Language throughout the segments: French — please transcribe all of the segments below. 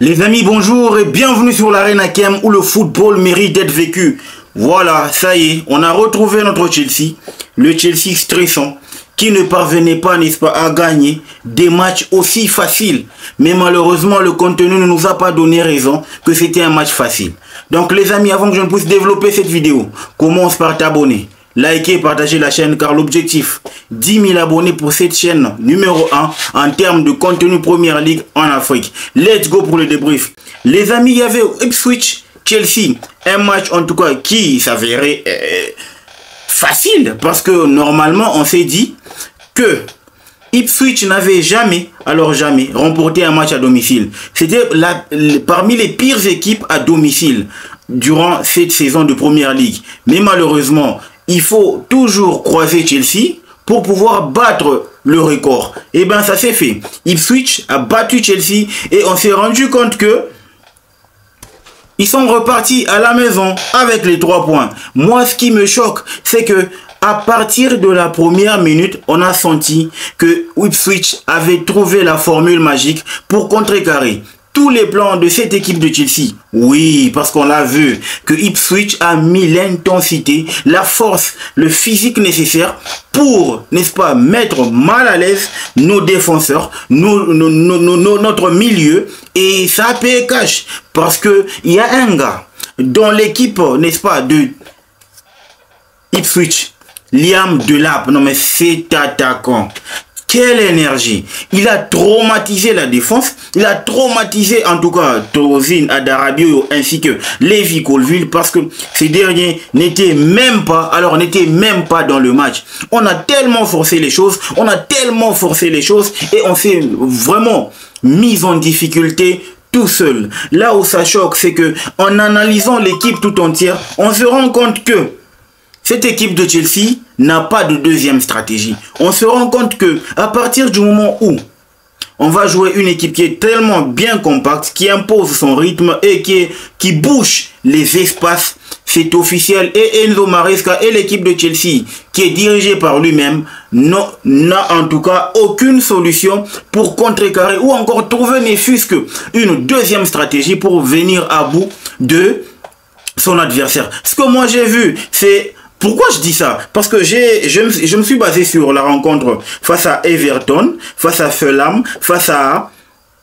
Les amis, bonjour et bienvenue sur l'Arena Hakem où le football mérite d'être vécu. Voilà, ça y est, on a retrouvé notre Chelsea, le Chelsea stressant, qui ne parvenait pas, n'est-ce pas, à gagner des matchs aussi faciles. Mais malheureusement, le contenu ne nous a pas donné raison que c'était un match facile. Donc les amis, avant que je ne puisse développer cette vidéo, commence par t'abonner. Likez et partagez la chaîne car l'objectif, 10 000 abonnés pour cette chaîne numéro 1 en termes de contenu Première Ligue en Afrique. Let's go pour le débrief. Les amis, il y avait Ipswich, Chelsea, un match en tout cas qui s'avérait facile parce que normalement on s'est dit que Ipswich n'avait jamais remporté un match à domicile. C'était parmi les pires équipes à domicile durant cette saison de Première Ligue. Mais malheureusement, il faut toujours croiser Chelsea pour pouvoir battre le record. Et bien ça s'est fait. Ipswich a battu Chelsea et on s'est rendu compte que ils sont repartis à la maison avec les 3 points. Moi, ce qui me choque, c'est que à partir de la première minute, on a senti que Ipswich avait trouvé la formule magique pour contrecarrer tous les plans de cette équipe de Chelsea. Oui, parce qu'on l'a vu, que Ipswich a mis l'intensité, la force, le physique nécessaire pour, n'est-ce pas, mettre mal à l'aise nos défenseurs, notre milieu, et ça paye cash. Parce que il y a un gars dans l'équipe, n'est-ce pas, de Ipswich, Liam Delap, non mais c'est attaquant. Quelle énergie! Il a traumatisé la défense, il a traumatisé en tout cas Tosin Adarabioyo ainsi que Levi Colville parce que ces derniers n'étaient même pas dans le match. On a tellement forcé les choses, et on s'est vraiment mis en difficulté tout seul. Là où ça choque, c'est que en analysant l'équipe tout entière, on se rend compte que cette équipe de Chelsea n'a pas de deuxième stratégie. On se rend compte que à partir du moment où on va jouer une équipe qui est tellement bien compacte, qui impose son rythme et qui bouche les espaces, c'est officiel. Et Enzo Maresca et l'équipe de Chelsea, qui est dirigée par lui-même, n'a en tout cas aucune solution pour contrecarrer ou encore trouver ne fût-ce qu'une deuxième stratégie pour venir à bout de son adversaire. Ce que moi j'ai vu, c'est... Pourquoi je dis ça? Parce que je me suis basé sur la rencontre face à Everton, face à Fulham, face à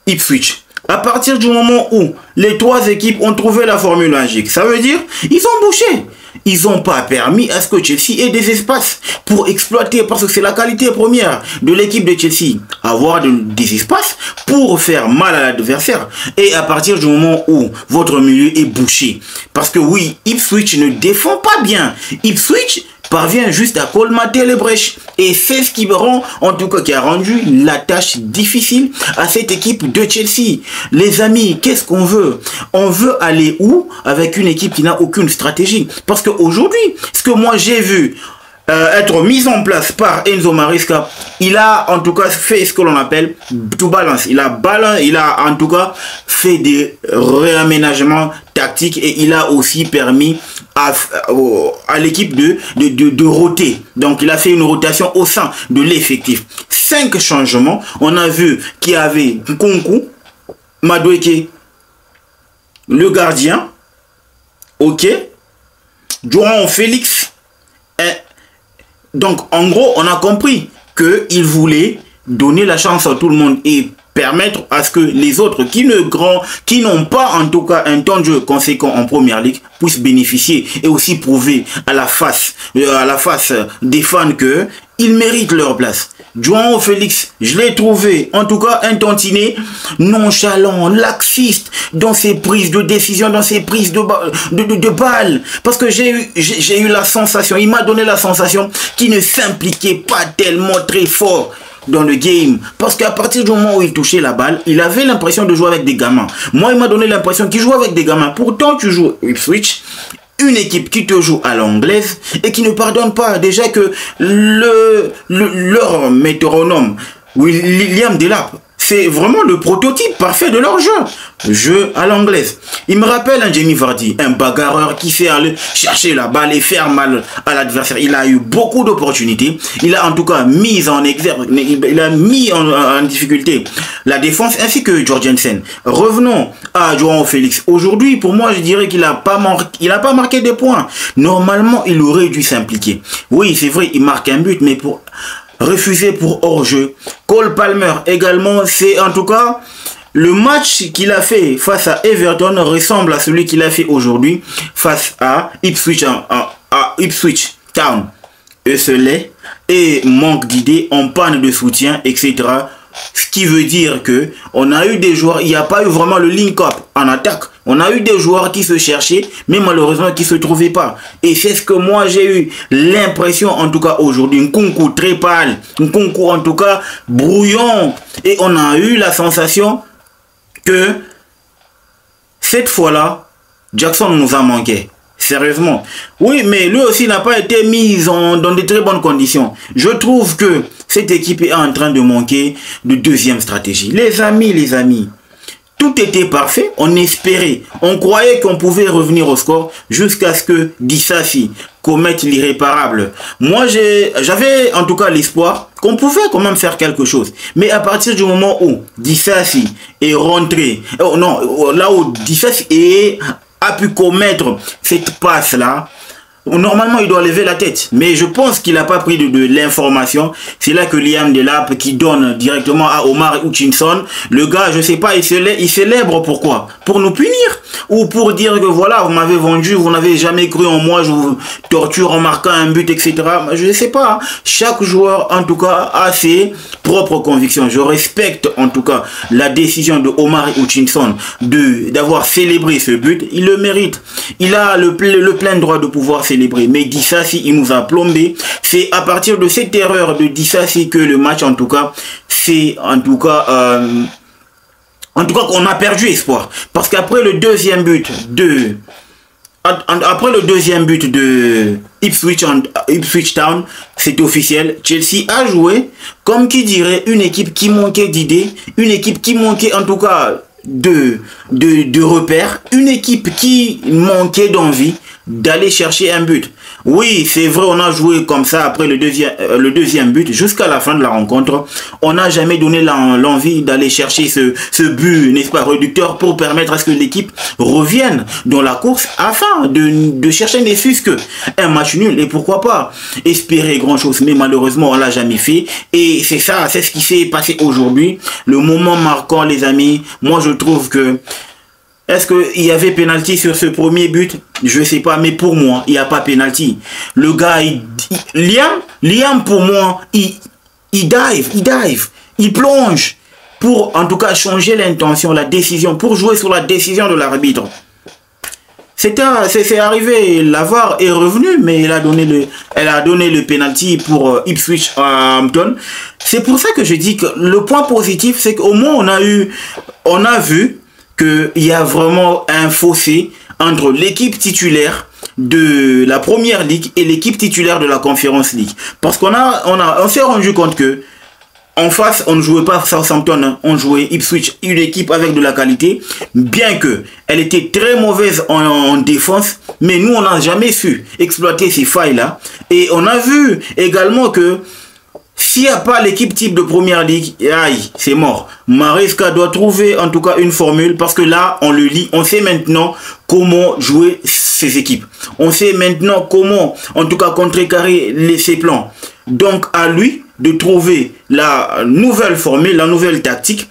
Ipswich. À partir du moment où les 3 équipes ont trouvé la formule magique, ça veut dire ils ont bouché. Ils n'ont pas permis à ce que Chelsea ait des espaces pour exploiter, parce que c'est la qualité première de l'équipe de Chelsea, avoir des espaces pour faire mal à l'adversaire. Et à partir du moment où votre milieu est bouché, parce que oui, Ipswich ne défend pas bien. Ipswich parvient juste à colmater les brèches. Et c'est ce qui rend, en tout cas, qui a rendu la tâche difficile à cette équipe de Chelsea. Les amis, qu'est-ce qu'on veut? On veut aller où avec une équipe qui n'a aucune stratégie? Parce qu'aujourd'hui, ce que moi j'ai vu être mis en place par Enzo Maresca, il a en tout cas fait ce que l'on appelle tout balance. Il a en tout cas fait des réaménagements tactiques et il a aussi permis à l'équipe de roter. Donc il a fait une rotation au sein de l'effectif. 5 changements. On a vu qu'il y avait Nkunku, Madueke, le gardien, ok, João Félix. Donc en gros on a compris qu'il voulait donner la chance à tout le monde et permettre à ce que les autres qui n'ont pas en tout cas un temps de jeu conséquent en Première Ligue puissent bénéficier et aussi prouver à la face des fans que ils méritent leur place. João Félix, je l'ai trouvé en tout cas un tantinet nonchalant, laxiste dans ses prises de décision, dans ses prises de balles. Parce que j'ai eu la sensation, il m'a donné la sensation qu'il ne s'impliquait pas tellement très fort dans le game. Parce qu'à partir du moment où il touchait la balle, il avait l'impression de jouer avec des gamins. Moi, il m'a donné l'impression qu'il jouait avec des gamins. Pourtant, tu joues Ipswich, une équipe qui te joue à l'anglaise et qui ne pardonne pas. Déjà que leur métronome, William Delap, c'est vraiment le prototype parfait de leur jeu à l'anglaise. Il me rappelle un Jamie Vardy, un bagarreur qui sait aller chercher la balle et faire mal à l'adversaire. Il a eu beaucoup d'opportunités. Il a en tout cas mis en exergue, il a mis en difficulté la défense ainsi que Jorgensen. Revenons à João Félix. Aujourd'hui, pour moi, je dirais qu'il n'a pas marqué des points. Normalement, il aurait dû s'impliquer. Oui, c'est vrai, il marque un but, mais pour refuser pour hors-jeu. Cole Palmer également, c'est en tout cas... Le match qu'il a fait face à Everton ressemble à celui qu'il a fait aujourd'hui face à Ipswich Town. Esselé et manque d'idées, en panne de soutien, etc. Ce qui veut dire que on a eu des joueurs, il n'y a pas eu vraiment le link-up en attaque. On a eu des joueurs qui se cherchaient, mais malheureusement qui ne se trouvaient pas. Et c'est ce que moi j'ai eu l'impression, en tout cas aujourd'hui, un concours très pâle, un concours en tout cas brouillon. Et on a eu la sensation que cette fois-là, Jackson nous a manqué. Sérieusement. Oui, mais lui aussi n'a pas été mis dans de très bonnes conditions. Je trouve que cette équipe est en train de manquer de deuxième stratégie. Les amis, tout était parfait. On espérait, on croyait qu'on pouvait revenir au score jusqu'à ce que Disasi commette l'irréparable. Moi, j'avais en tout cas l'espoir qu'on pouvait quand même faire quelque chose. Mais à partir du moment où Disasi est rentré, là où Disasi a pu commettre cette passe-là, normalement, il doit lever la tête. Mais je pense qu'il n'a pas pris de l'information. C'est là que Liam Delap qui donne directement à Omar Hutchinson. Le gars, je sais pas, il célèbre pourquoi? Pour nous punir? Ou pour dire que voilà, vous m'avez vendu, vous n'avez jamais cru en moi, je vous torture en marquant un but, etc. Je ne sais pas. Chaque joueur, en tout cas, a ses propres convictions. Je respecte, en tout cas, la décision de Omar Hutchinson d'avoir célébré ce but. Il le mérite. Il a le plein droit de pouvoir célébrer. Mais Disasi, il nous a plombé. C'est à partir de cette erreur de Disasi que le match, en tout cas, c'est en tout cas qu'on a perdu espoir. Parce qu'après le deuxième but de Ipswich Town, c'est officiel. Chelsea a joué, comme qui dirait, une équipe qui manquait d'idées, une équipe qui manquait en tout cas de repères, une équipe qui manquait d'envie d'aller chercher un but. Oui, c'est vrai, on a joué comme ça après le deuxième but jusqu'à la fin de la rencontre. On n'a jamais donné l'envie d'aller chercher ce but, n'est-ce pas, réducteur, pour permettre à ce que l'équipe revienne dans la course afin de chercher ne fût-ce que un match nul. Et pourquoi pas espérer grand-chose, mais malheureusement, on l'a jamais fait. Et c'est ça, c'est ce qui s'est passé aujourd'hui. Le moment marquant, les amis, moi je trouve que est-ce qu'il y avait pénalty sur ce premier but? Je ne sais pas, mais pour moi, il n'y a pas pénalty. Le gars, Liam pour moi, il dive, il plonge pour en tout cas changer l'intention, la décision, pour jouer sur la décision de l'arbitre. C'est arrivé, la VAR est revenue, mais elle a donné le penalty pour Ipswich Town. C'est pour ça que je dis que le point positif, c'est qu'au moins on a vu qu'il y a vraiment un fossé entre l'équipe titulaire de la Première Ligue et l'équipe titulaire de la Conference League. Parce qu'on s'est rendu compte que en face, on ne jouait pas Southampton, hein. On jouait Ipswich, une équipe avec de la qualité, bien que elle était très mauvaise en défense, mais nous, on n'a jamais su exploiter ces failles-là. Et on a vu également que s'il n'y a pas l'équipe type de Première Ligue, aïe, c'est mort. Maresca doit trouver en tout cas une formule, parce que là, on le lit, on sait maintenant comment jouer ces équipes. On sait maintenant comment, en tout cas, contrecarrer ses plans. Donc, à lui de trouver la nouvelle formule, la nouvelle tactique,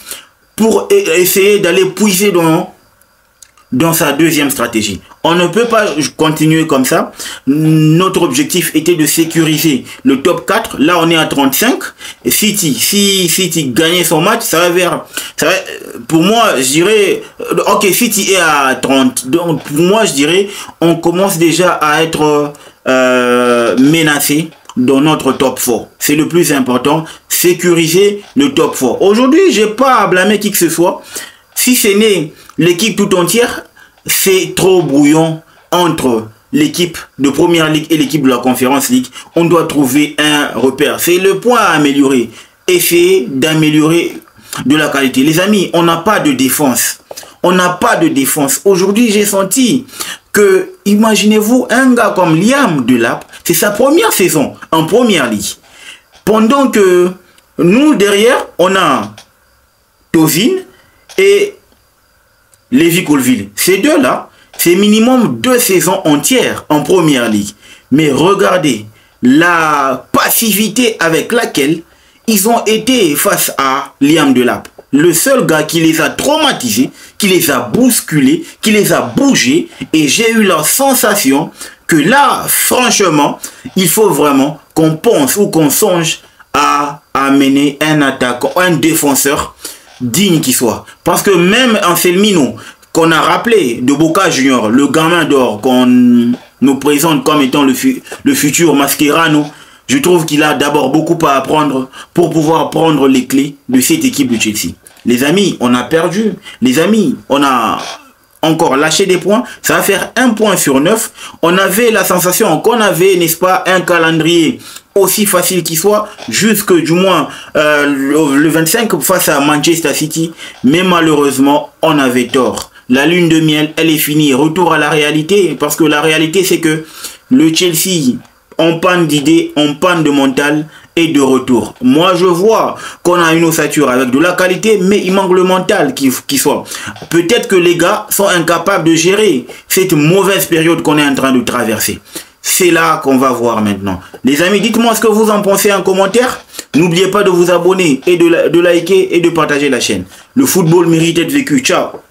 pour essayer d'aller puiser dans sa deuxième stratégie. On ne peut pas continuer comme ça. Notre objectif était de sécuriser le top 4. Là, on est à 35. Et si City gagnait son match, pour moi, je dirais... Ok, City est à 30. Donc, pour moi, je dirais, on commence déjà à être menacé dans notre top 4. C'est le plus important. Sécuriser le top 4. Aujourd'hui, j'ai pas à blâmer qui que ce soit. Si ce n'est l'équipe tout entière, c'est trop brouillon entre l'équipe de Première Ligue et l'équipe de la Conference League. On doit trouver un repère. C'est le point à améliorer. Essayer d'améliorer de la qualité. Les amis, on n'a pas de défense. On n'a pas de défense. Aujourd'hui, j'ai senti que, imaginez-vous, un gars comme Liam Delap, c'est sa première saison en Première Ligue. Pendant que nous, derrière, on a Tovin et Lévi Colville. Ces deux-là, c'est minimum 2 saisons entières en première ligue. Mais regardez la passivité avec laquelle ils ont été face à Liam Delap. Le seul gars qui les a traumatisés, qui les a bousculés, qui les a bougés. Et j'ai eu la sensation que là, franchement, il faut vraiment qu'on pense ou qu'on songe à amener un attaquant, un défenseur digne qui soit. Parce que même Anselmino, qu'on a rappelé de Boca Junior, le gamin d'or qu'on nous présente comme étant le futur Mascherano, je trouve qu'il a d'abord beaucoup à apprendre pour pouvoir prendre les clés de cette équipe de Chelsea. Les amis, on a perdu. Les amis, on a encore lâché des points. Ça va faire 1 point sur 9. On avait la sensation qu'on avait, n'est-ce pas, un calendrier aussi facile qu'il soit, jusque du moins le 25 face à Manchester City. Mais malheureusement, on avait tort. La lune de miel, elle est finie. Retour à la réalité. Parce que la réalité, c'est que le Chelsea, en panne d'idées, en panne de mental, et de retour. Moi, je vois qu'on a une ossature avec de la qualité, mais il manque le mental qui soit. Peut-être que les gars sont incapables de gérer cette mauvaise période qu'on est en train de traverser. C'est là qu'on va voir maintenant. Les amis, dites-moi ce que vous en pensez en commentaire. N'oubliez pas de vous abonner et de liker et de partager la chaîne. Le football mérite d'être vécu. Ciao.